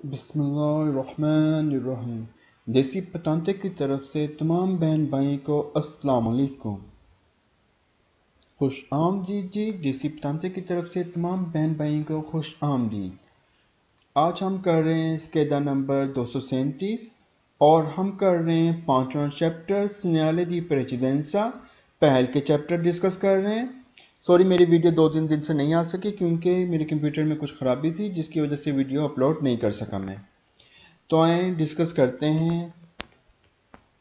बिस्मिल्लाहिर्रहमानिर्रहीम। देसी पतांते की तरफ से तमाम बहन भाई को अस्सलाम वालेकुम। खुश आमदीद जी। देसी पतांते की तरफ से तमाम बहन भाई को खुश आमदीद। आज हम कर रहे हैं स्केदा नंबर 237 और हम कर रहे हैं 5वां चैप्टर सिग्नाले दी प्रेसिडेंसा। पहल के चैप्टर डिस्कस कर रहे हैं। सॉरी, मेरी वीडियो 2-3 दिन से नहीं आ सकी क्योंकि मेरे कंप्यूटर में कुछ ख़राबी थी जिसकी वजह से वीडियो अपलोड नहीं कर सका मैं। तो आए डिस्कस करते हैं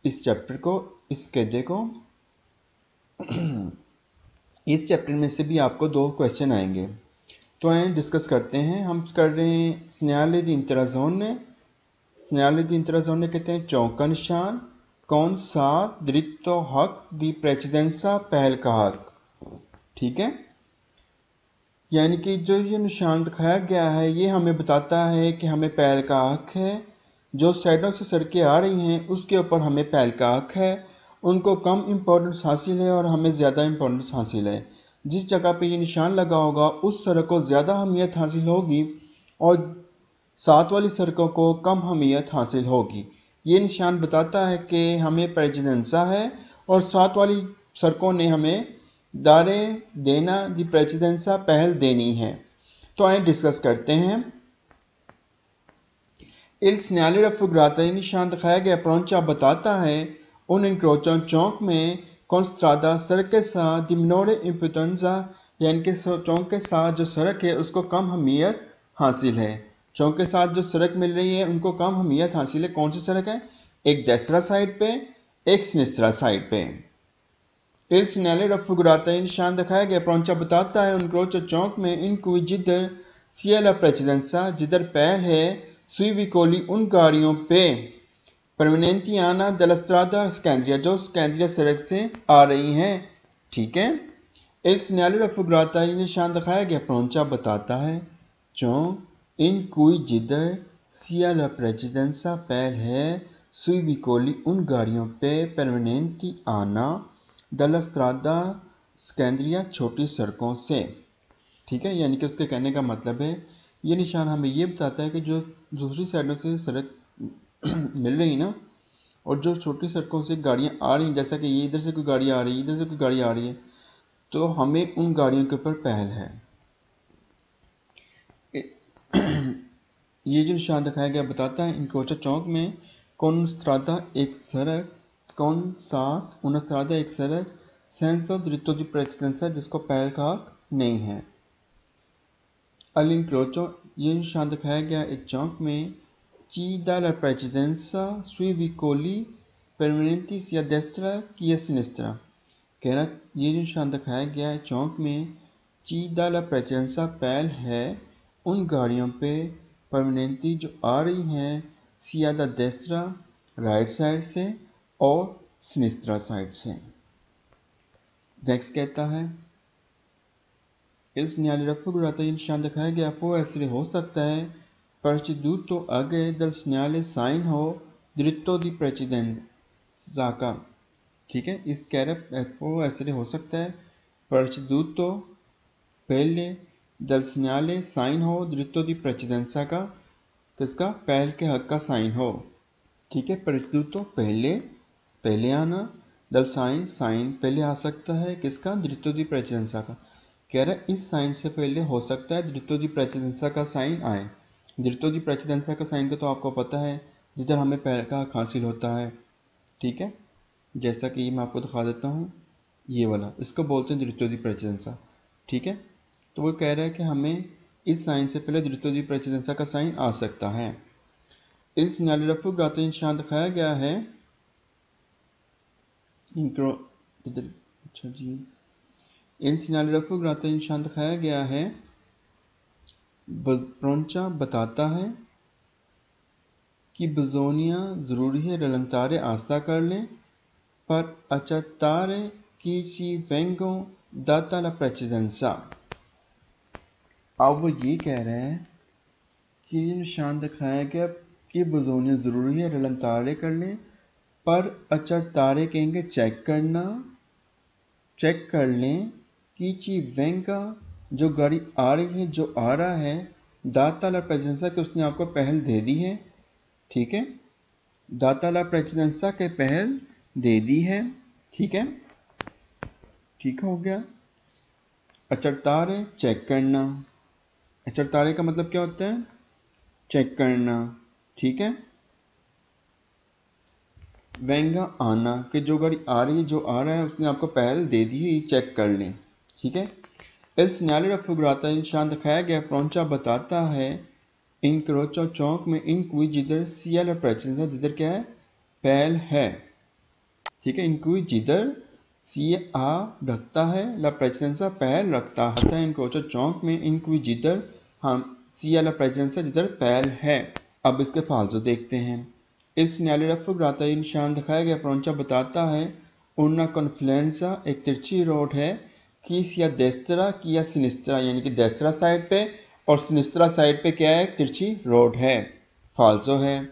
इस चैप्टर को, इस कैदे को। इस चैप्टर में से भी आपको 2 क्वेश्चन आएंगे। तो आए डिस्कस करते हैं। हम कर रहे हैं segnale di interazione। segnale di interazione कहते हैं चौक का निशान। कौन सा दृत्तो हक दी प्रेसिडेंसा, पहल का हक। ठीक है, यानी कि जो ये निशान दिखाया गया है ये हमें बताता है कि हमें पहल का हक है। जो साइडों से सड़कें आ रही हैं उसके ऊपर हमें पहल का हक है। उनको कम इम्पोर्टेंस हासिल है और हमें ज़्यादा इम्पोर्टेंस हासिल है। जिस जगह पे ये निशान लगा होगा उस सड़क को ज़्यादा अहमियत हासिल होगी और साथ वाली सड़कों को कम अहमियत हासिल होगी। ये निशान बताता है कि हमें प्रेसिडेंसा है और साथ वाली सड़कों ने हमें दारे देना दी प्रेसिडेंसा, पहल देनी है। तो आइए डिस्कस करते हैं। Il segnale raffigurato in निशान दिखाया गया प्रौंचा बताता है उन इंक्रोचों चौक में कॉन्स्ट्रादा सड़क के साथ दिमनोरे इम्पोर्टेंसा, यानी कि चौक के साथ जो सड़क है उसको कम अहमियत हासिल है। चौक के साथ जो सड़क मिल रही है उनको कम अहमियत हासिल है। कौन सी सड़क है? एक डेस्त्रा साइड पे, एक सिनिस्त्रा साइड पे। Il segnale raffigurato in निशान दिखाया गया प्रौंचा बताता है उन क्रोचो चौक में इन कोई जिधर सियाला प्रेसिडेंसा, जिधर पहल है सुई विकोली उन गाड़ियों पे परमानेंटियाना दलस्त्रादा स्कैंद्रिया, जो स्कैंद्रिया सड़क से आ रही हैं। ठीक है, Il segnale raffigurato ये निशान दिखाया गया प्रौंचा बताता है चौक इन कोई जिधर सियाला प्रेसिडेंसा, पहल है सुई विकोली उन गाड़ियों पे परमानेंटियाना दलस्त्रादा स्कैंद्रिया, छोटी सड़कों से। ठीक है, यानी कि उसके कहने का मतलब है ये निशान हमें ये बताता है कि जो दूसरी साइडों से सड़क मिल रही ना और जो छोटी सड़कों से गाड़ियाँ आ रही हैं, जैसा कि ये इधर से कोई गाड़ी आ रही है, इधर से कोई गाड़ी आ रही है, तो हमें उन गाड़ियों के ऊपर पहल है। ये जो निशान दिखाया गया बताता है इंक्रोचा चौक में कौनस्त्रादा एक सड़क, कौन सात उनस्त्रादा एक सड़क सेंसो दृत्तो दी प्रेसिडेंसा, जिसको पहल का हक नहीं है। All'incrocio ये निशान दिखाया गया एक चौक में ची dalla precedenza sui vicoli permanenti sia a destra कि a sinistra। कह रहा ये निशान दिखाया गया है चौक में ची dalla precedenza, पहल है उन गाड़ियों पे परमानेंटी जो आ रही हैं sia da destra, right side से, और sinistra साइड से। नेक्स्ट कहता है इस segnale raffigurato ये निशान दिखाया गया può essere हो सकता है preceduto आगे dal segnale साइन हो dritto di precedenza का। ठीक है, इस कह रहे può essere हो सकता है preceduto पहले dal segnale साइन हो dritto di precedenza का, किसका? पहल के हक का साइन हो। ठीक है, preceduto पहले, पहले आना, dal साइन, साइन पहले आ सकता है, किसका? dritto di precedenza का। कह रहा है इस साइन से पहले हो सकता है दृत्तो दी प्रेसिडेंसा का साइन आए। दृत्तो दी प्रेसिडेंसा का साइन का तो आपको पता है जिधर हमें पहल का हक हासिल होता है। ठीक है, जैसा कि मैं आपको दिखा देता हूँ, ये वाला इसको बोलते हैं दृत्तो दी प्रेसिडेंसा। ठीक है, तो वो कह रहा है कि हमें इस साइन से पहले दृत्तो दी प्रेसिडेंसा का साइन आ सकता है। इस segnale raffigurato निशान दिखाया गया है अच्छा जी, इन segnale raffigurato निशान दिखाया गया है प्रौंचा बताता है कि बजोनिया ज़रूरी है रलंतारे आस्था कर लें पर accettare कि ci vengo data la precedenza। अब वो ये कह रहे हैं कि ये निशान दिखाया गया कि बजोनिया ज़रूरी है रलंतारे कर लें पर accettare कहेंगे चेक करना, चेक कर लें कि ci venga जो गाड़ी आ रही है, जो आ रहा है दाता ला प्रेजेंसा कि उसने आपको पहल दे दी है, ठीक है, दाता ला प्रेजेंसा के पहल दे दी है, ठीक है, ठीक हो गया। अचरतारे चेक करना, अचरतारे का मतलब क्या होता है, चेक करना, ठीक है। वेंगा आना कि जो गाड़ी आ रही है, जो आ रहा है उसने आपको पहल दे दी है, चेक कर लें, ठीक है। इल सिग्नाले रफुगराता निशान दिखाया गया प्रौंचा बताता है इन क्रोचो चौक में इन कोई जिधर सियाल प्रेजेंसा जिधर क्या है, पहल है, ठीक है। इन कोई जिधर सी आ रखता है, ला प्रेजेंसा पहल रखता है। इन क्रोचो चौक में इन कोई जिधर हम सियाल प्रेजेंसा जिधर पहल है। अब इसके फालजो देखते हैं। इस न्यायालय रफुगराता निशान दिखाया गया प्रौंचा बताता है उन्ना कॉन्फ्लुएंसा एक तिरछी रोड है किस या देस्तरा की या सिनिस्त्रा, यानी कि देस्तरा साइड पे और सिनिस्त्रा साइड पे क्या है, तिरछी रोड है। फाल्सो है।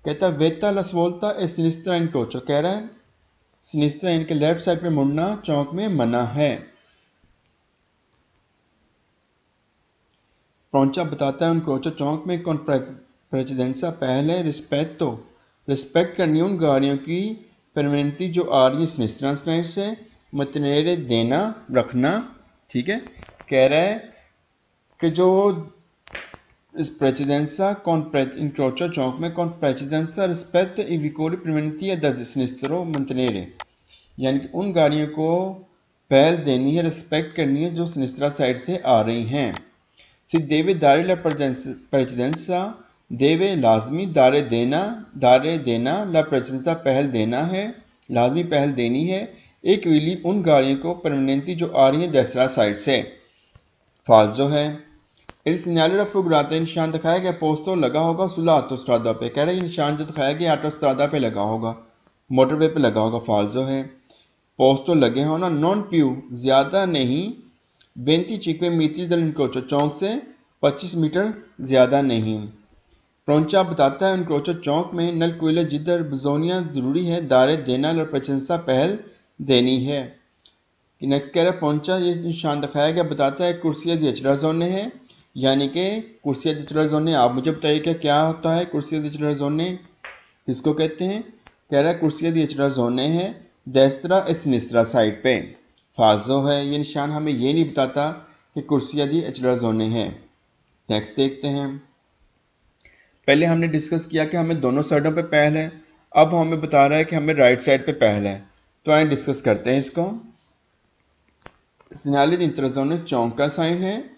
कहता वेता लसवोल्ता ए सिनिस्त्रा इन टोचो, कह रहा है सिनिस्त्रा इनके लेफ्ट साइड पे मुड़ना चौक में मना है। प्रौंचा बताता है उन क्रोचो चौक में कौन प्रेसिडेंसा पहले रिस्पेक्टो, रिस्पेक्ट करनी उन गाड़ियों की परमानेंटली जो आ रही है सिनिस्त्रा साइड से, मतनेरे देना रखना, ठीक है। कह रहा है कि जो इस प्रेसिडेंसा con incrocio चौक में con precedenza rispetto ai vicoli permanenti da sinistro mantenere, यानी कि उन गाड़ियों को पहल देनी है, रिस्पेक्ट करनी है जो सिनिस्त्रा साइड से आ रही हैं। Si deve dare la precedenza, deve लाजमी, दारे देना ला प्रेसिडेंसा पहल देना है, लाजमी पहल देनी है एक विली उन गाड़ियों को परमानेंटली जो आ रही हैं देसरा साइड से। फाल्जो है। इस सिग्नाले रफुगराता निशान दिखाया गया पोस्टो लगा होगा सुला ऑटोस्ट्रादा पे, कह रहे हैं निशान जो दिखाया गया ऑटोस्ट्रादा पे लगा होगा, मोटरवे पे लगा होगा। फाल्जो है। पोस्टो लगे होना नॉन प्यू ज़्यादा नहीं, 25 मीटर दल इनक्रोचो चौक से 25 मीटर ज़्यादा नहीं। प्रौंचा बताता है इनक्रोचो चौक में नल कोयले जिधर बजोनिया ज़रूरी है दारे देना और प्रशंसा पहल देनी है। नेक्स्ट कह रहा है प्रौंचा ये निशान दिखाया गया बताता है कुर्सियाँ दिचरा जोने हैं, यानी कि कुर्सियाँ दिचरा जोने। आप मुझे बताइए कि क्या होता है कुर्सियाँ दिचरा जोने, किसको कहते हैं। कह रहा है कुर्सियाँ दिचरा जोने हैं देस्तरा सिनिस्त्रा साइड पे। फाल्जो है। ये निशान हमें ये नहीं बताता कि कुर्सियाँ दी एचरा जोने हैं। नेक्स्ट देखते हैं। पहले हमने डिस्कस किया कि हमें दोनों साइडों पे पहल है, अब हमें बता रहा है कि हमें राइट साइड पे पहल है, तो आइए डिस्कस करते हैं इसको। सिग्नाले दी इंतराजोने चौक का साइन है,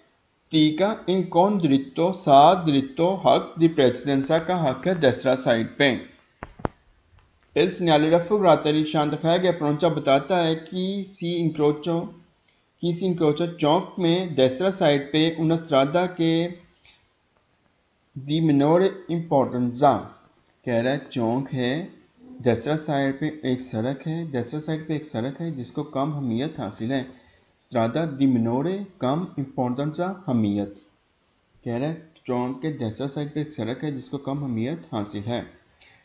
तीका इन कौन दिरित्तो सात दिरित्तो हक दी प्रेसिडेंसा का हक है देसरा साइड पे। इल सिग्नाले रफुगराता निशान दिखाया गया प्रौंचा बताता है कि सी इंक्रोचो चौक में देसरा साइड पे उनस्त्रादा के दी मिनोर इम्पोर्टेंजा, कह रहा है चौक है देसरा साइड पे एक सड़क है, देसरा साइड पे एक सड़क है जिसको कम अहमियत हासिल है। स्त्रादा दी मिनोरे कम इम्पोर्टेंजा अहमियत, कह रहा है चौक के देसरा साइड पे एक सड़क है जिसको कम अहमियत हासिल है।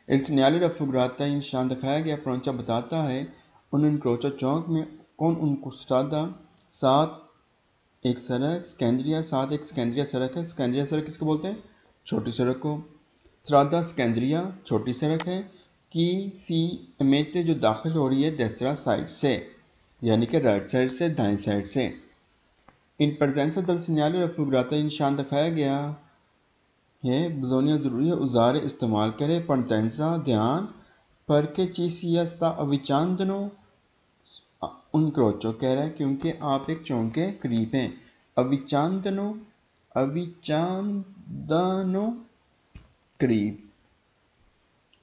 इल सिग्नाले रफुगराता निशान दिखाया गया प्रौंचा बताता है उन इनक्रोचो चौक में कौन उनको स्त्रादा साथ एक सड़क स्कैंड्रिया, साथ एक स्कैंड्रिया सड़क है। स्कैंड्रिया सड़क किसको बोलते हैं, छोटी सड़क को। स्त्रादा स्कैंड्रिया छोटी सड़क है कि सी अमेते जो दाखिल हो रही है देसरा साइड से, यानी कि राइट साइड से दाएं साइड से। इन प्रेजेंसा दल सिग्नाले रफुगराता निशान दिखाया गया है बजोनिया ज़रूरी है उजारे इस्तेमाल करे पंटेंसा ध्यान पर के चीसियस्ता अविचांदनो उन क्रोचो, कह रहा है क्योंकि आप एक चौक के करीब हैं। अविचांदनो करीब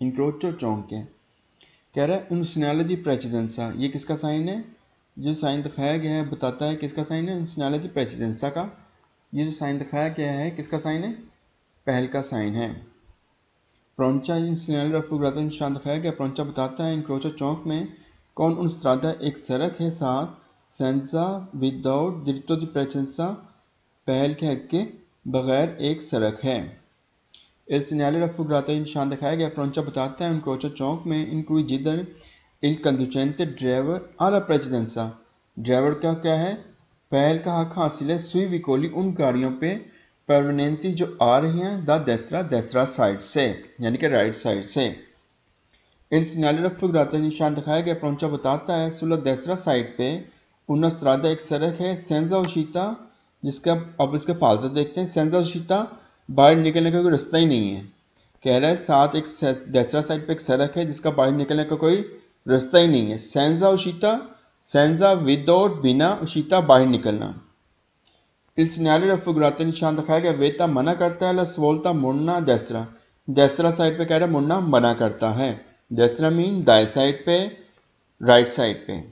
इंक्रोचो चौक के, कह रहा है उन सिग्नाले दी प्रेसिडेंसा, ये किसका साइन है, जो साइन दिखाया गया है बताता है किसका साइन है, सिग्नाले दी प्रेसिडेंसा का। ये जो साइन दिखाया गया है किसका साइन है, पहल का साइन है। प्रौंचा सिग्नाले रफुगराता निशान दिखाया गया प्रौंचा बताता है इंक्रोचो चौक में कौन उन स्त्रादा एक सड़क है साथ सेंसा विदाउट दिरित्तो दी प्रेसिडेंसा पहल के हक के बगैर एक सड़क है। इल सिग्नाले रफुगराता निशान दिखाया गया प्रौंचा बताता है इंक्रोचो चौक में इंक्लूड जिधर इल कंदुचेंटे ड्राइवर आला प्रेसिडेंसा, ड्राइवर का क्या है, पहल का हक हासिल है सुई विकोली उन गाड़ियों पे परवनेंती जो आ रही हैं द देस्त्रा साइड से, यानी कि राइट साइड से। इल सिग्नल रफुग्राता निशान दिखाया गया प्रौंचा बताता है सुला देस्त्रा साइड पे उन्ना स्त्रादा एक सड़क है सेंजा उशीता, जिसका अब इसके फालतू देखते हैं। सेंजा उशीता बाहर निकलने का कोई रास्ता ही नहीं है। कह रहा है साथ एक देस्त्रा साइड पे एक सड़क है जिसका बाहर निकलने का कोई रास्ता ही नहीं है। सेंजा उशीता, सेंजा विदाउट बिना, उशीता बाहर निकलना। इस सिग्नल रफुग्राता निशान दिखाया गया वेता मना करता है ला स्वोल्ता मुड़ना देस्त्रा, देस्त्रा साइड पे कह रहा है मुड़ना मना करता है। देस्त्रा मीन दाएं साइड पे, राइट साइड पे।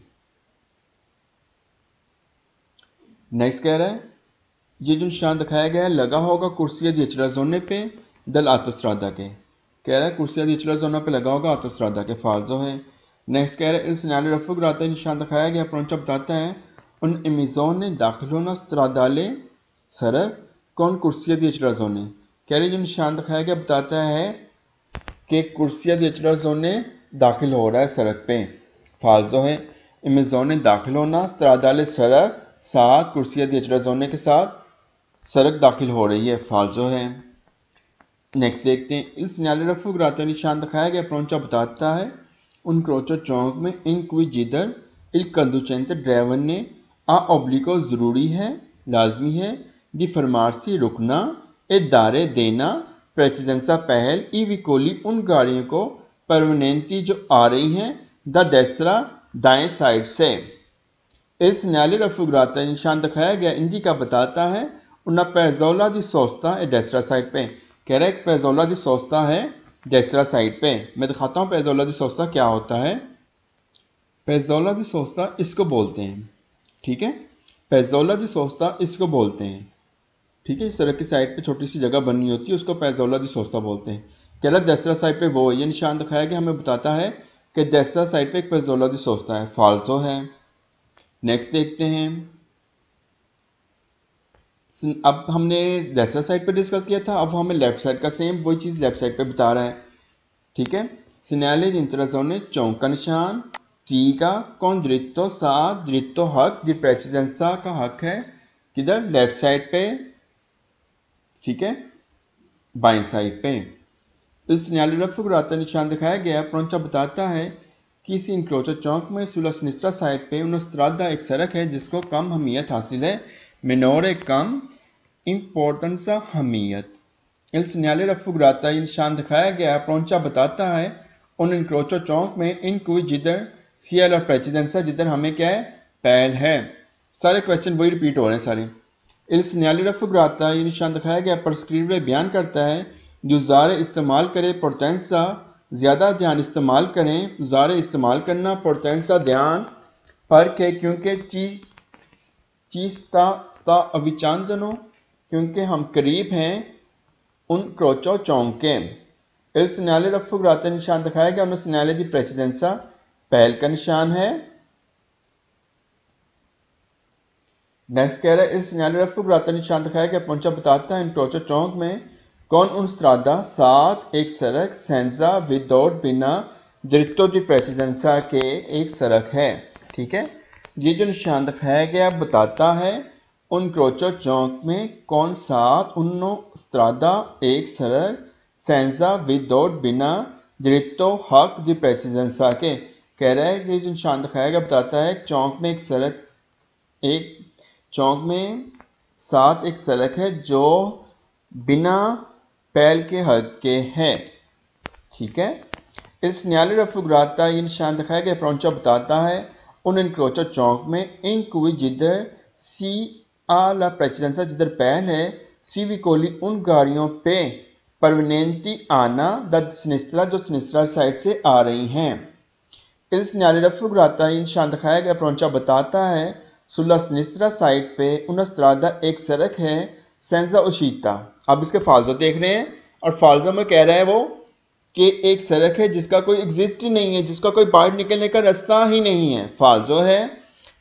नेक्स्ट कह रहा है ये जो निशान दिखाया गया है लगा होगा कुर्सिया दिचरा जोने पे दल आतोस्रादा के। कह रहा है कुर्सिया दिचरा जोना पे लगा होगा आतोस्रादा के, फालजो है। नेक्स्ट कह रहा है इस सिग्नल रफुग्राता निशान दिखाया गया प्रौंचा बताता है उन एमेजोन ने दाखिल होना स्त्रादाले सरक कौन कुर्सिया दिचरा जोने। कह रहे जो निशान दिखाया गया बताता है कि कुर्सिया दिचरा जोने दाखिल हो रहा है सड़क पे, फालजो है। एमेजोन ने दाखिल होना स्त्रादाले सरक साथ कुर्सिया दिचरा जोने के साथ सड़क दाखिल हो रही है, फालजो है। नेक्स्ट देखते हैं इस सिग्नल रफुग्राता निशान दिखाया गया प्रौंचा बताता है उन क्रोचो चौक में इन कोई जिधर इल कंदुचेंट ड्राइवर ने आ ओब्लिको ज़रूरी है, लाजमी है, दी फरमारसी रुकना ए दारे देना प्रेसिडेंसा पहल ई विकोली उन गाड़ियों को परमानेंटी जो आ रही हैं द देस्त्रा दाएं साइड से। इस सिग्नल रफुग्राता निशान दिखाया गया इंदी का बताता है उन्ना पैजोला दी सोस्ता ए देस्त्रा साइड पे। कह रहा है पैजोला दी सोस्ता है देस्त्रा साइड पे। मैं दिखाता हूँ पैजोला दी सोस्ता क्या होता है। पैजोला दी सोस्ता इसको बोलते हैं, ठीक है। पैजोला दी सोस्ता इसको बोलते हैं, ठीक है। सड़क की साइड पे छोटी सी जगह बनी होती है उसको पैजोला दी सोस्ता बोलते हैं। कह रहा है देस्त्रा साइड पे वो ये निशान दिखाया गया हमें बताता है कि देस्त्रा साइड पे एक पैजोला दी सोस्ता है, फालसो है। नेक्स्ट देखते हैं अब हमने देस्त्रा साइड पे डिस्कस किया था, अब हमें लेफ्ट साइड का सेम वही चीज़ लेफ्ट साइड पे बता रहा है, ठीक है। सिग्नल इंतराजोने चौंक का निशान टी का कौन दृत्तो सा दृत्तो हक दी प्रेसिडेंसा का हक है किधर लेफ्ट साइड पे, ठीक है, बाएं साइड पे। इस सिग्नल रफुग्राता निशान दिखाया गया प्रौंचा बताता है किसी इंक्लोजर चौक में सुला सिनिस्ट्रा साइड पे उनस्त्रादा एक सड़क है जिसको कम हमीयत हासिल है, मिनोरे कम इम्पोर्टेंस हमीयत। इल सिग्नल रफुग्राता निशान दिखाया गया प्रौंचा बताता है उन इंक्रोचो चौक में इन कोई जिधर सीएल और प्रेसिडेंसा जिधर हमें क्या है पहल है। सारे क्वेश्चन वही रिपीट हो रहे हैं सारे। इल सिग्नल रफुग्राता ये निशान दिखाया गया परस्क्रिप्ट बयान करता है जो ज़ारे इस्तेमाल करे पोर्टेंसा ज़्यादा ध्यान इस्तेमाल करें, ज़ारे इस्तेमाल करना पोर्टेंसा ध्यान फ़र्क है क्योंकि चीज़ अविचांदनो क्योंकि हम करीब हैं उन क्रोचो चौंक के। इल सिग्नल रफुग्राता निशान दिखाया गया उन सिग्नल दी प्रेसिडेंसा पहल का निशान है। नेक्स्ट कह रहा है इस सिग्नल रफुग्राता निशान दिखाया गया पहुंचा बताता है इन क्रोचो चौंक में कौन उन स्त्रादा साथ एक सड़क सेंजा विदाउट बिना दृत्तो दी प्रेसिडेंसा के एक सड़क है, ठीक है। ये जो निशान दिखाया गया बताता है उन क्रोचो चौक में कौन साथ उन्नो स्त्रादा एक सड़क सेंजा विदाउट बिना दृत्तो हक दी प्रेसिडेंसा के। कह रहा है कि ये जो निशान दिखाया गया बताता है चौक में एक सड़क, एक चौक में साथ एक सड़क है जो बिना पहल के हक के हैं, ठीक है। इस सिग्नल रफुग्राता ये निशान दिखाया गया प्रौंचा बताता है उन इंक्रोचो चौक में इन कोई जिधर सी आला प्रेसिडेंसा जिधर पहल है सी विकोली उन गाड़ियों पे परमानेंटी आना द सिनिस्ट्रा जो सिनिस्ट्रा साइड से आ रही हैं। इस सिग्नल रफुग्राता ये निशान दिखाया गया प्रौंचा बताता है सुला सिनिस्ट्रा साइड पे उनस्त्रादा एक सड़क है सेंजा उशीता। अब इसके फालजो देख रहे हैं और फालजो में कह रहा है वो कि एक सड़क है जिसका कोई एग्जिस्ट ही नहीं है, जिसका कोई बाहर निकलने का रास्ता ही नहीं है, फालजो है,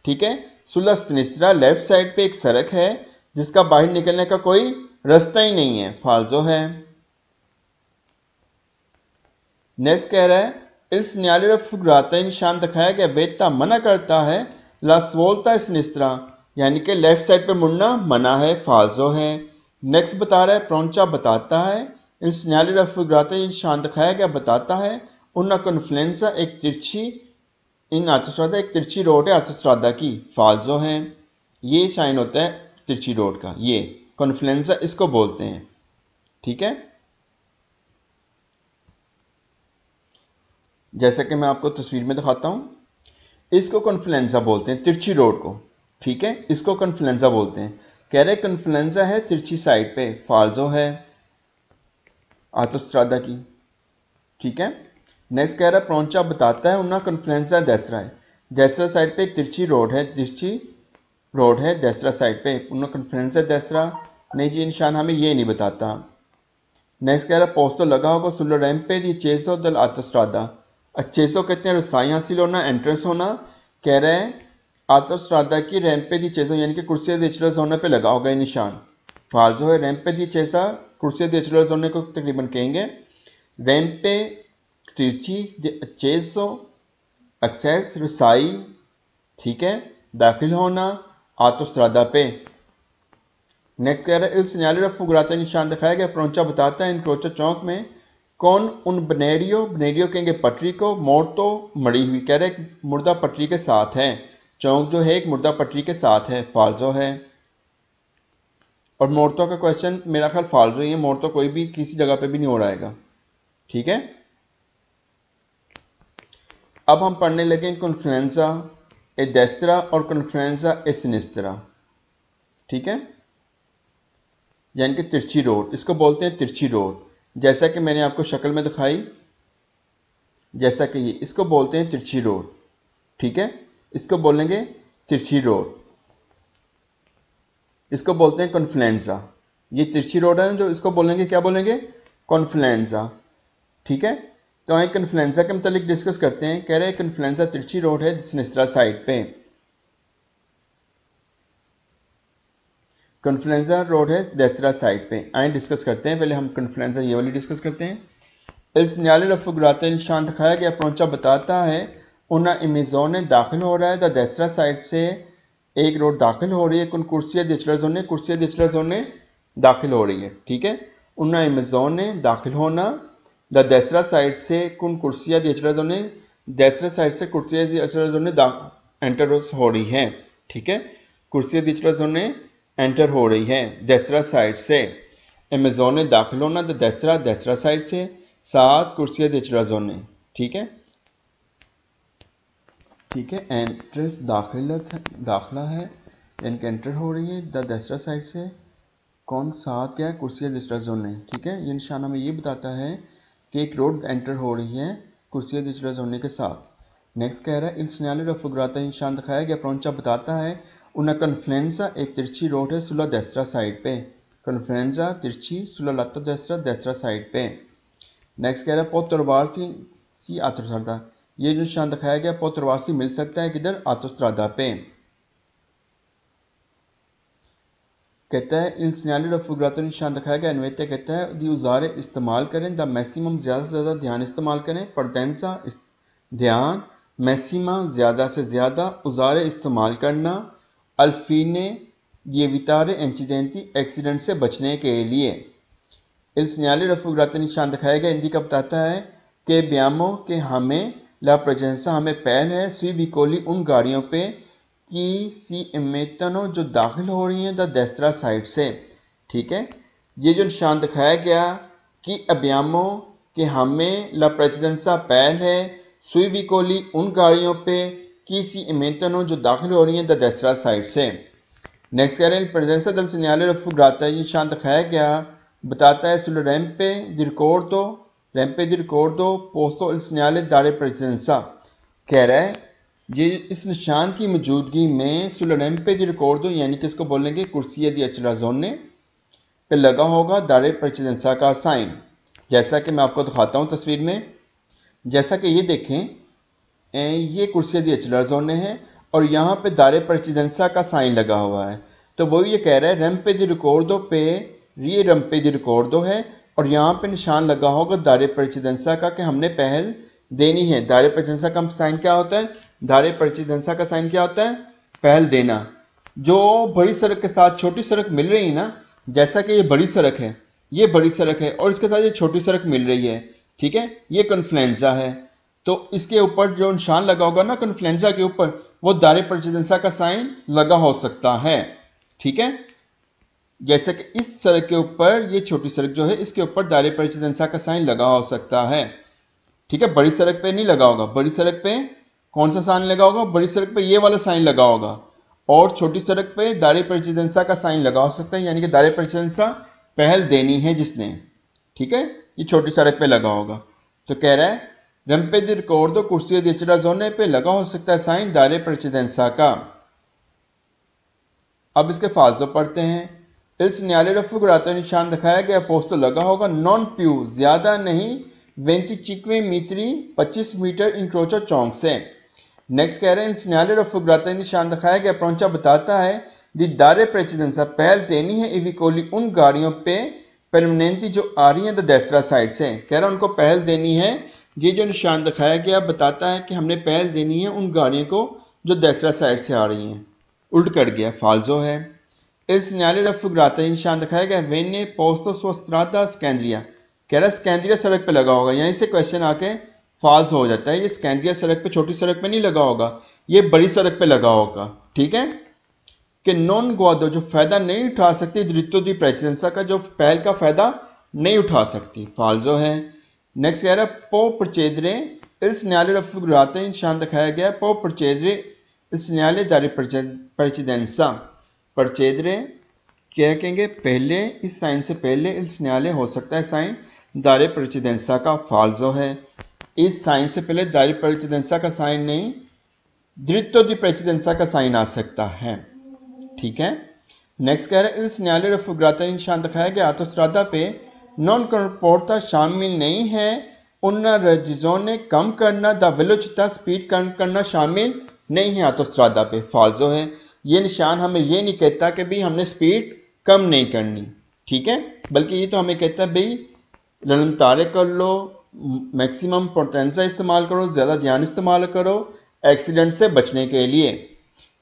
ठीक है। सुला सिनिस्ट्रा लेफ्ट साइड पे एक सड़क है जिसका बाहर निकलने का कोई रास्ता ही नहीं है, फालजो है। नेक्स्ट कह रहा है इस सिग्नल रफुग्राता निशान दिखाया गया वेता मना करता है ला स्वोल्ता सिनिस्ट्रा यानी कि लेफ्ट साइड पे मुड़ना मना है, फालजो है। नेक्स्ट बता रहा है प्रोंचा बताता है il segnale raffigurato ये निशान दिखाया गया बताता है una confluenza एक तिरछी इन आतोस्ट्रादा एक तिरछी रोड है आतोस्ट्रादा की फाल्जो है। ये साइन होता है तिरछी रोड का, ये कॉन्फ्लुएंजा इसको बोलते हैं। ठीक है, जैसा कि मैं आपको तस्वीर में दिखाता हूँ, इसको कॉन्फ्लुएंजा बोलते हैं तिरछी रोड को। ठीक है, इसको कॉन्फ्लुएंजा बोलते हैं। कह रहे कॉन्फ्लुएंजा है तिरछी साइड पे, फाल्जो है आतोस्ट्रादा की। ठीक है, नेक्स्ट कह रहा है प्रोंचा बताता है उन्ना कॉन्फ्लुएंजा डेस्ट्रा है, डेस्ट्रा साइड पे एक तिरछी रोड है, तिरछी रोड है डेस्ट्रा साइड पे, उन्ना कॉन्फ्लुएंजा डेस्ट्रा नहीं जी, निशान हमें ये नहीं बताता। नेक्स्ट कह रहा है पोस्टो लगा होगा सुलो रैंपे दी चेसो दल आतोस्ट्रादा, चेसो कहते हैं रसाई हासिल होना, एंट्रेंस होना। कह रहे हैं आतोस्ट्रादा की रैंपे दी चेसो यानी कि कुर्सी दी चलर जोने पे लगा होगा ये निशान। फाल्जो है रैंपे दी चेसा, कुर्सी दी चलर जोने को तकरीबन कहेंगे। रैंपे तिरछी, चेसो एक्सेस रसाई, ठीक है, दाखिल होना आतोस्ट्रादा पे। नेक्स्ट कह रहा है इल सिग्नale raffigurato निशान दिखाया गया प्रोंचा बताता है इनक्रोचो चौक में कौन उन बनेरियो, बनेरियो कहेंगे पटरी को, मोर्तो मड़ी हुई, कह रहे एक मुर्दा पटरी के साथ है, चौक जो है एक मुर्दा पटरी के साथ है, फाल्जो है। और मोर्तो का क्वेश्चन मेरा ख्याल फाल्जो ही है, मोर्तो कोई भी किसी जगह पे भी नहीं हो रहेगा। ठीक है, अब हम पढ़ने लगे कॉन्फ्लुएंजा ए डेस्ट्रा और कॉन्फ्लुएंजा ए सिनिस्ट्रा। ठीक है, यानी कि तिरछी रोड, इसको बोलते हैं तिरछी रोड। जैसा कि मैंने आपको शक्ल में दिखाई, जैसा कि ये, इसको बोलते हैं तिरछी रोड। ठीक है, इसको बोलेंगे तिरछी रोड, इसको बोलते हैं कॉन्फ्लुएंजा। ये तिरछी रोड है जो, इसको बोलेंगे क्या बोलेंगे, कॉन्फ्लुएंजा। ठीक है, तो आए कॉन्फ्लुएंजा के मतलब डिस्कस करते हैं। कह रहे हैं कॉन्फ्लुएंजा तिरछी रोड है सिनिस्ट्रा साइड पे, कॉन्फ्लुएंजा रोड है डेस्ट्रा साइड पे। आए डिस्कस करते हैं, पहले हम कॉन्फ्लुएंजा ये वाली डिस्कस करते हैं। इल सिग्नale raffigurato निशान दिखाया गया प्रोंचा बताता है उना इमेजोने दाखिल हो रहा है, द डेस्ट्रा साइड से एक रोड दाखिल हो रही है, कुन कुर्सिया दिचलर जोने, कुर्सिया दिचलर जोने दाखिल हो रही है। ठीक है, उना इमेजोने दाखिल होना, द डेस्ट्रा साइड से कुन कुर्सिया दिचलर जोने, डेस्ट्रा साइड से कुर्सिया दिचलर जोने एंटर हो रही है। ठीक है, कुर्सिया दिचलर जोने एंटर हो रही है डेस्ट्रा साइड से। अमेजोने दाखिल होना, द डेस्ट्रा, डेस्ट्रा साइड से, सात कुर्सिया दिचलर जोने। ठीक है, ठीक है, एंट्रेंस दाखिला है यानी कि एंटर हो रही है द डेस्ट्रा साइड से, कौन साथ क्या है, कुर्सिया दिचलर जोने। ठीक है, ये निशान हमें ये बताता है कि एक रोड एंटर हो रही है कुर्सिया दिचलर जोने के साथ। नेक्स्ट कह रहा है इल सिग्नale raffigurato निशान दिखाया गया प्रोंचा बताता है उना कॉन्फ्लुएंजा एक तिरछी रोड है सुला डेस्ट्रा साइड पे, कॉन्फ्लुएंजा तिरछी सुला लातो डेस्ट्रा, डेस्ट्रा साइड पे। नेक्स्ट कह रहा है पोतरवासी सी आतोस्ट्रादा, ये जो निशान दिखाया गया पोतरवासी मिल सकता है किधर, आतोस्ट्रादा पे। कहता है इल सिग्नale raffigurato निशान दिखाया गया अनवेते कहता है दी उजारे इस्तेमाल करें, द मैक्सिमम ज़्यादा से ज़्यादा ध्यान इस्तेमाल करें, परदेंसा ध्यान, मैक्सिमा ज़्यादा से ज़्यादा, उजारे इस्तेमाल करना, अल्फीने ये वितारे इंसिडेंटी एक्सीडेंट से बचने के लिए। इल सिग्नale raffigurato निशान दिखाया गया हिंदी का बताता है कि ब्यामो के हमें ला प्रेजेंसा हमें पहल है, स्वी बिकोली उन गाड़ियों पे की सी इमेतनो जो दाखिल हो रही हैं द डेस्ट्रा साइड से। ठीक है, ये जो निशान दिखाया गया कि अब्यामो के हमें ला प्रेजेंसा पहल है, स्वी बिकोली उन गाड़ियों पे की सी इमेतनो जो दाखिल हो रही हैं द डेस्ट्रा साइड से। नेक्स्ट कह रहे हैं प्रेजेंसा दल सिग्नale raffigurato निशान दिखाया गया बताता है सुल रैंपे दी रिकॉर्डो, रैंपे दी रिकॉर्डो पोस्तो इल सिग्नale दारे प्रेजेंसा। कह रहा है ये इस निशान की मौजूदगी में सुल रैंपे दी रिकॉर्डो यानी कि इसको बोलेंगे कुर्सिया दी अचलाजोने पे लगा होगा दारे प्रेजेंसा का साइन। जैसा कि मैं आपको दिखाता हूँ तस्वीर में, जैसा कि ये देखें ये कुर्सिया दी अचलाजोने हैं और यहाँ पे दारे प्रेसिडेंसा का साइन लगा हुआ है। तो वो ये कह रहा है रैंपे दी रिकॉर्डो पे, ये रैंपे दी रिकॉर्डो है और यहाँ पे निशान लगा होगा दारे प्रेसिडेंसा का कि हमने पहल देनी है। दारे प्रेसिडेंसा का साइन क्या होता है, दारे प्रेसिडेंसा का साइन क्या होता है, पहल देना। जो बड़ी सड़क के साथ छोटी सड़क मिल रही है ना, जैसा कि ये बड़ी सड़क है, ये बड़ी सड़क है और इसके साथ ये छोटी सड़क मिल रही है, ठीक है, ये कन्फ्लुएंजा है। तो इसके ऊपर जो निशान लगा होगा ना कन्फ्लुएंजा के ऊपर, वो दायरे प्रेसिडेंसा का साइन लगा हो सकता है, ठीक है। जैसे कि इस सड़क के ऊपर ये छोटी सड़क जो है इसके ऊपर दायरे प्रेसिडेंसा का साइन लगा हो सकता है, ठीक है। बड़ी सड़क पे नहीं लगा होगा, बड़ी सड़क पे कौन सा साइन लगा होगा, बड़ी सड़क पे ये वाला साइन लगा होगा, और छोटी सड़क पे दायरे प्रेसिडेंसा का साइन लगा हो सकता है, यानी कि दायरे प्रेसिडेंसा पहल देनी है जिसने, ठीक है, ये छोटी सड़क पे लगा होगा। तो कह रहा है रंपे दी रिकॉर्डो कुर्सी दी जोने पे लगा हो सकता है साइन दायरे प्रेसिडेंसा का। अब इसके फालतू पढ़ते हैं। इल सिग्नाले दा figurato निशान दिखाया गया पोस्ट तो लगा होगा नॉन प्यू ज्यादा नहीं 25 मीटरी 25 मीटर इंक्रोचो चौंक से। नेक्स्ट कह रहे हैं सिग्नाले दा figurato निशान दिखाया गया प्रॉन्चा बताता है दी दारे प्रेसिडेंसा पहल देनी है इविकोली उन गाड़ियों पे परमानेंटली जो आ रही हैं द देस्त्रा साइड से। कह रहा है उनको पहल देनी है, ये जो निशान दिखाया गया बताता है कि हमने पहल देनी है उन गाड़ियों को जो देस्त्रा साइड से आ रही हैं। उल्ट कर गया, फाल्जो है। इल सिग्नाले दा figurato निशान दिखाया गया वेने पोस्तो सो स्ट्रादा स्कैंड्रिया। कह रहा है स्कैंड्रिया सड़क पे लगा होगा, यहीं से क्वेश्चन आके फॉल्स हो जाता है। ये स्कैंड्रिया सड़क पे, छोटी सड़क पे नहीं लगा होगा, ये बड़ी सड़क पे लगा होगा, ठीक है। कि नॉन ग्वादो जो फायदा नहीं उठा सकती द्रितो दी प्रेसिडेंसा का, जो पहल का फायदा नहीं उठा सकती, फाल्जो है। नेक्स्ट कह रहा है पो प्रचेदरे इल सिग्नाले दा figurato निशान दिखाया गया पो प्रचेदरे इल सिग्नाले दारे प्रेसिडेंसा। परचेदरे क्या कहेंगे, पहले, इस साइन से पहले इल सिग्नाले हो सकता है साइन दारे प्रेसिडेंसा का, फाल्जो है। इस साइन से पहले दारे प्रेसिडेंसा का साइन नहीं, द्रितो दी प्रेसिडेंसा का साइन आ सकता है, ठीक है। नेक्स्ट कह रहा है इल सिग्नाले दा figurato निशान दिखाया गया आतोस्ट्रादा पे नॉन कंपोर्टा शामिल नहीं है उन रजिजों ने कम करना द वेलोचिटा स्पीड कम करना शामिल नहीं है आतोस्ट्रादा पे, फाल्जो है। ये निशान हमें ये नहीं कहता कि भाई हमने स्पीड कम नहीं करनी, ठीक है, बल्कि ये तो हमें कहता है भाई रनतारे कर लो, मैक्सिमम पोटेंसा इस्तेमाल करो, ज़्यादा ध्यान इस्तेमाल करो एक्सीडेंट से बचने के लिए।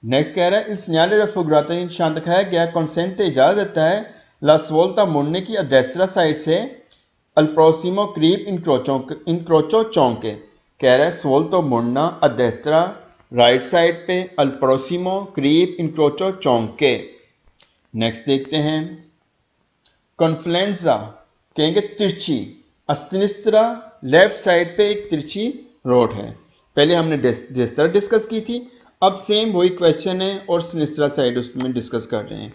नेक्स्ट कह रहा है इल सिग्नाले दा figurato निशान दिखाया गया कंसेंट इजाज़त देता है ला स्वोल्ता मुड़ने की अदेस्त्रा साइड से अल प्रोसिमो क्रीप इंक्रोचो चौंके। कह रहा है स्वोल्तो मुड़ना अदेस्त्रा राइट साइड पे, अल प्रोसिमो क्रीप इंक्रोचो चौंके। नेक्स्ट देखते हैं कॉन्फ्लुएंजा कहेंगे तिरछी, अस्तिनिस्त्रा लेफ्ट साइड पे एक तिरछी रोड है। पहले हमने डेस्त्रा डिस्कस की थी, अब सेम वही क्वेश्चन है और सिनिस्त्रा साइड उसमें डिस्कस कर रहे हैं।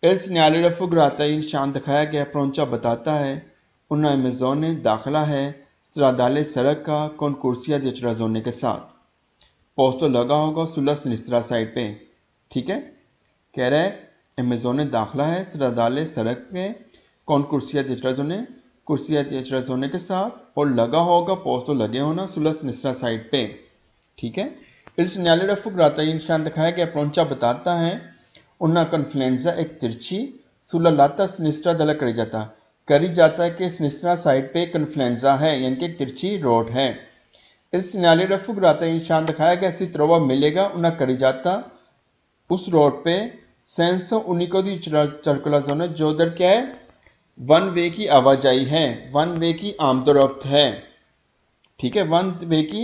एल सिग्नाले दा figurato निशान दिखाया गया प्रॉन्चा बताता है उन्ना अमेज़ोने दाखिला है स्ट्रादाले सड़क का कॉन्कुर्सिया दी चराजोने के साथ। पोस्तो लगा होगा सुला सिनिस्त्रा साइड पे, ठीक है। कह रहा है अमेज़ोने दाखिला है स्ट्रादाले सड़क पे कॉन्कुर्सिया दी चराजोने, कुर्सिया दी चराजोने के साथ, और लगा होगा पोस्तो लगे होना सुला सिनिस्त्रा साइड पे, ठीक है। इल सिग्नाले दा figurato निशान दिखाया गया प्रॉन्चा बताता है उन्ना कन्फ्लुएंजा एक तिरछी सुला लाता सिनिस्ट्रा दला करी जाता है कि सिनिस्ट्रा साइड पे कन्फ्लुएंजा है, यानी कि एक तिरछी रोड है। इस सिग्नाले दा figurato निशान दिखाया गया इसी त्रवा मिलेगा उन्ना करी जाता उस रोड पे सेंसो उनिको दी सर्कुलाजोने जो उधर क्या है वन वे की आवाजाही है, वन वे की आमदोरफ्त है, ठीक है, वन वे की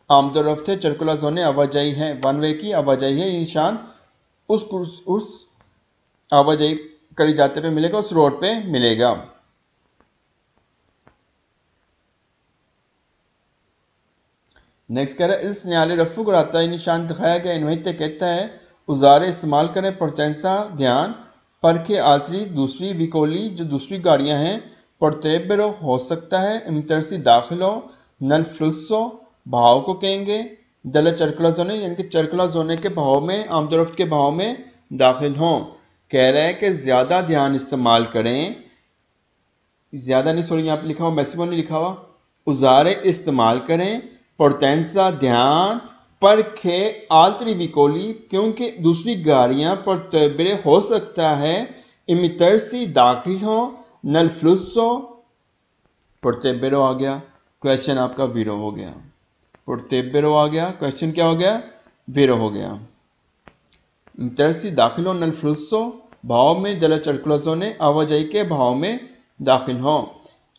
आमदोरफ्त है, सर्कुलाजोने आवाजाही है, वन वे की आवाजाही है। निशान उस आवाजाही करी जाते पे मिलेगा, उस रोड पे मिलेगा। नेक्स्ट कह रहा है इस न्यायालय रफू कराता है निशान दिखाया गया इन्वेते कहता है उजारे इस्तेमाल करें पोटेंसा ध्यान पर के आतरी दूसरी विकोली जो दूसरी गाड़ियां हैं पोर्टेबरो हो सकता है इमतरसी दाखिलो नल फ्लुसो भाव को कहेंगे दल चरकला जोने यानी कि चरकला जोने के भाव में आमदोरफ्त के भाव में दाखिल हों। कह रहा है कि ज़्यादा ध्यान इस्तेमाल करें, ज़्यादा नहीं सॉरी यहाँ पे लिखा हुआ मैक्सिमम नहीं लिखा हुआ, उजारे इस्तेमाल करें पोटेंसा ध्यान पर खे आतरी विकोली क्योंकि दूसरी गाड़ियाँ पोर्टेबरे हो सकता है इमितरसी दाखिल हो नल फ्लुसो पोर्टेबरो आ गया, क्वेश्चन आपका वीरो हो गया, पोर्टेबरो आ गया, क्वेश्चन क्या हो गया वीरो हो गया। इमितरसी दाखिल हो नल फ्लुसो भाव में della circolazione आवाजाही के भाव में दाखिल हों।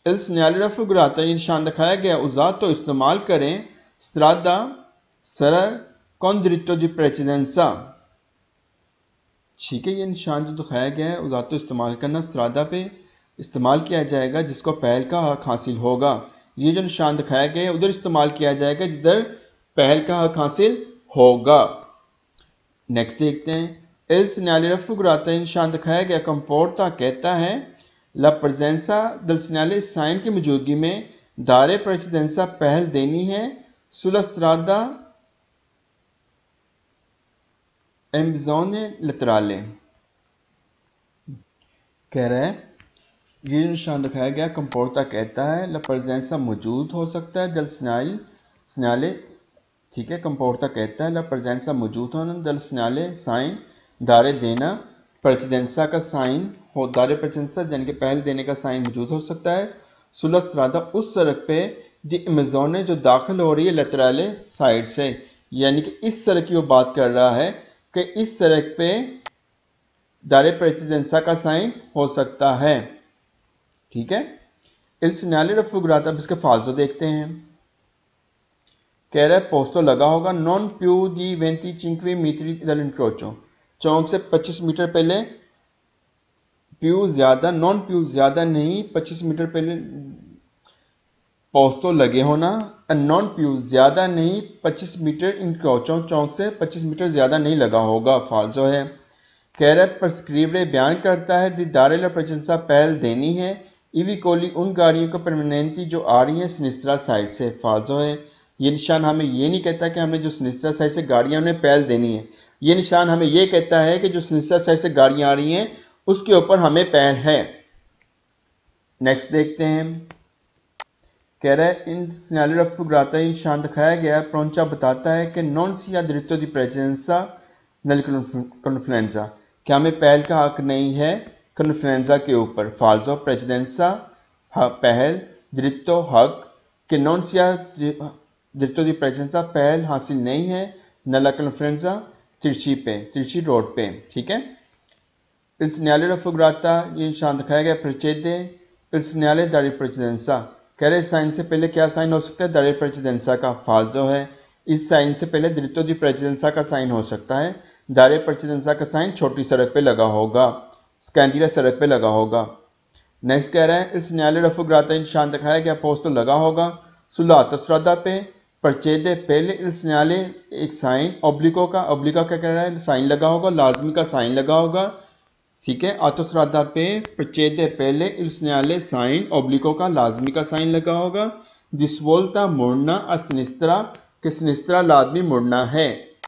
Il segnale raffigurato ये निशान दिखाया गया उजात तो इस्तेमाल करें strada सड़क con diritto di precedenza। ठीक है, ये निशान जो दिखाया गया है उजात तो इस्तेमाल करना स्त्रादा पे इस्तेमाल किया जाएगा जिसको पहल का हक हासिल होगा। ये जो निशान दिखाया गया है उधर इस्तेमाल किया जाएगा जिधर पहल का हक हासिल होगा। नेक्स्ट देखते हैं। एल सिग्नाले raffigurato निशान दिखाया गया कंपोर्टा कहता है ला presenza del segnale साइन की मौजूदगी में दारे precedenza पहल देनी है sulla strada एम्बिजोने लतराले। कह रहा है ये निशान दिखाया गया कंपोर्टा कहता है ला presenza मौजूद हो सकता है दल सिग्नाले। ठीक है, कंपोर्टा कहता है ला presenza मौजूद होना दल सिग्नाले साइन दारे देना precedenza का साइन हो दारे precedenza यानी कि पहल देने का साइन मौजूद हो सकता है सुला स्त्रादा उस सड़क पे दी एमेजोने जो दाखिल हो रही है लतराले साइड से, यानी कि इस सड़क की वो बात कर रहा है कि इस सड़क पे दारे precedenza का साइन हो सकता है। ठीक है, il segnale raffigurato अब इसके फाल्सो देखते हैं। कह रहा है पोस्टो लगा होगा non più di 25 metri dall'incrocio चौक से 25 मीटर पहले प्यू ज़्यादा नॉन प्यू ज़्यादा नहीं 25 मीटर पहले पोस्टो लगे होना नॉन प्यू ज़्यादा नहीं 25 मीटर इनक्रोचो चौक से 25 मीटर ज़्यादा नहीं लगा होगा फाल्सो है। कह रहा है प्रेस्क्रिबरे बयान करता है दी दारे ला precenza पहल देनी है इवी कोली उन गाड़ियों को परमानेंटी जो आ रही हैं सिनिस्ट्रा साइड से फाल्सो है। ये निशान हमें ये नहीं कहता कि हमें जो सिनिस्ट्रा साइड से गाड़ियाँ उन्हें पहल देनी है, ये निशान हमें ये कहता है कि जो सिनिस्ट्रा साइड से गाड़ियाँ आ रही हैं उसके ऊपर हमें पहल है। नेक्स्ट देखते हैं। कह रहा है इन segnale raffigurato निशान दिखाया गया प्रोंचा बताता है कि non Siya diritto di presenza nel confluenza क्या हमें पहल का हक नहीं है कन्फ्लुएंजा के ऊपर फाल्सो precedenza पहल diritto हक कि non Siya diritto di presenza पहल हासिल नहीं है नला कन्फ्लुएंजा तिरछी रोड पे। ठीक है, il segnale raffigurato ये निशान दिखाया गया precede il segnale della precedenza कह रहे साइन से पहले क्या साइन हो सकता है दारे precedenza का फाल्सो है। इस साइन से पहले diritto di precedenza का साइन हो सकता है दारे precedenza का साइन छोटी सड़क पे लगा होगा स्कैंडिरा सड़क पे लगा होगा। नेक्स्ट कह रहा है il segnale raffigurato निशान दिखाया गया पोस्टो लगा होगा sulla autostrada पे परचेदे पहले il segnale एक साइन ओब्लिको का क्या कह रहा है साइन लगा होगा लाजमी का साइन लगा होगा। ठीक है, autostrada पे परचेदे पहले il segnale साइन ओब्लिको का लाजमी का साइन लगा होगा। di svolta मुड़ना a sinistra कि सिनिस्ट्रा लाजमी मुड़ना है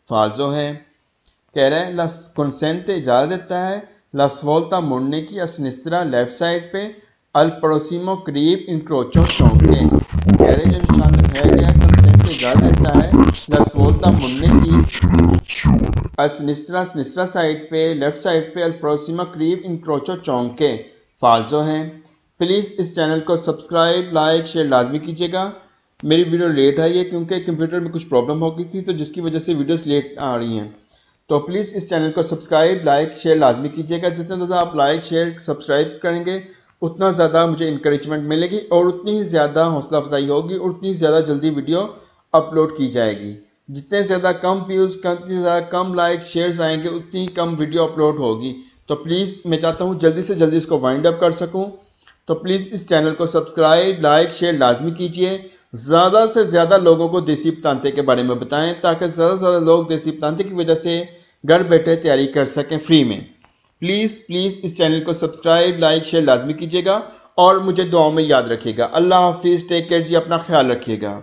फाल्सो है। कह रहा है la consente इजाज़त देता है la svolta मुड़ने की a sinistra लेफ्ट साइड पे al prossimo करीब incrocio चौंके। कह रहे जो निशान दिखाया गया कंसेंट इजाज़त देता है la svolta मुड़ने की a sinistra साइड पे लेफ्ट साइड पे al prossimo करीब incrocio चौंके फाल्सो है। प्लीज़ इस चैनल को सब्सक्राइब लाइक शेयर लाजमी कीजिएगा। मेरी वीडियो लेट आई है क्योंकि कंप्यूटर में कुछ प्रॉब्लम हो गई थी तो जिसकी वजह से वीडियोस लेट आ रही हैं। तो प्लीज़ इस चैनल को सब्सक्राइब लाइक शेयर लाजमी कीजिएगा। जितना ज़्यादा आप लाइक शेयर सब्सक्राइब करेंगे उतना ज़्यादा मुझे इंकरेजमेंट मिलेगी और उतनी ही ज़्यादा हौसला अफजाई होगी और उतनी ज़्यादा जल्दी वीडियो अपलोड की जाएगी। जितने ज़्यादा कम व्यूज़ कम लाइक शेयर्स आएंगे उतनी ही कम वीडियो अपलोड होगी। तो प्लीज़ मैं चाहता हूँ जल्दी से जल्दी इसको वाइंड अप कर सकूँ। तो प्लीज़ इस चैनल को सब्सक्राइब लाइक शेयर लाजमी कीजिए। ज़्यादा से ज़्यादा लोगों को देसी पतांते के बारे में बताएं ताकि ज़्यादा से ज़्यादा लोग देसी पतांते की वजह से घर बैठे तैयारी कर सकें फ्री में। प्लीज़ इस चैनल को सब्सक्राइब लाइक शेयर लाजमी कीजिएगा और मुझे दुआओं में याद रखिएगा। अल्लाह हाफिज़, टेक केयर जी, अपना ख्याल रखिएगा।